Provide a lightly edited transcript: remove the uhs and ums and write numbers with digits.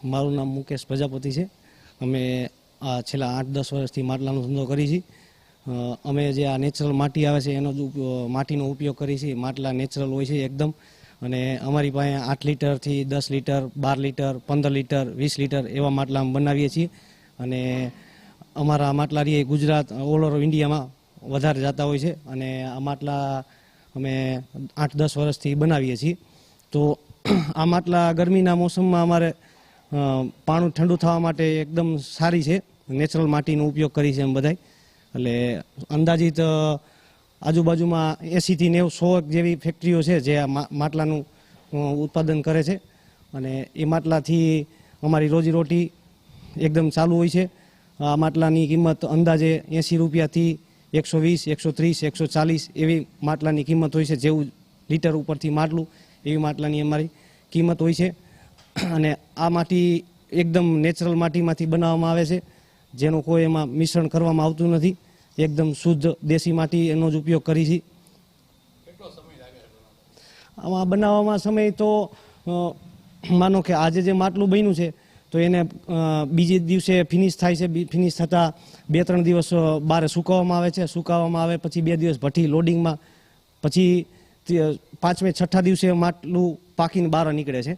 મારું નામ મુકેશ પ્રજાપતિ છે। અમે આ છેલ્લા 8-10 વર્ષથી માટલાનો ધંધો કરી છીએ। અમે જે આ નેચરલ માટી આવે છે એનો જ માટીનો ઉપયોગ કરી છીએ। માટલા નેચરલ હોય છે એકદમ, અને અમારી પાસે 8 લીટરથી 10 લીટર, 12 લીટર, 15 લીટર, 20 લીટર એવા માટલા અમે બનાવીએ છીએ। અને અમારા માટલા રહે ગુજરાત, ઓલ ઓવર ઇન્ડિયામાં વધારે જતા હોય છે, અને આ માટલા અમે 8-10 વર્ષથી બનાવીએ છીએ। તો આ માટલા ગરમીના મોસમમાં અમારે પાણી ઠંડુ થવા માટે એકદમ સારી છે। નેચરલ માટીનો ઉપયોગ કરી છે એમ બધાય, એટલે અંદાજિત આજુબાજુમાં 80થી 90-100 જેવી ફેક્ટરીઓ છે જે આ માટલાનું ઉત્પાદન કરે છે, અને એ માટલાથી અમારી રોજીરોટી એકદમ ચાલુ હોય છે। આ માટલાની કિંમત અંદાજે 80 રૂપિયાથી 120, 130, 140 એવી માટલાની કિંમત હોય છે। જેવું લીટર ઉપરથી માટલું એવી માટલાની અમારી કિંમત હોય છે। અને આ માટી એકદમ નેચરલ માટીમાંથી બનાવવામાં આવે છે, જેનું કોઈ એમાં મિશ્રણ કરવામાં આવતું નથી। એકદમ શુદ્ધ દેશી માટી એનો જ ઉપયોગ કરી છે। આમાં બનાવવામાં સમય તો માનો કે આજે જે માટલું બન્યું છે તો એને બીજે દિવસે ફિનિશ થાય છે। ફિનિશ થતાં 2-3 દિવસ બહાર સુકાવવામાં આવે છે। સુકાવવામાં આવે પછી 2 દિવસ ભઠ્ઠી લોડિંગમાં, પછી 5મે-6ઠ્ઠા દિવસે માટલું પાકીને બહાર નીકળે છે।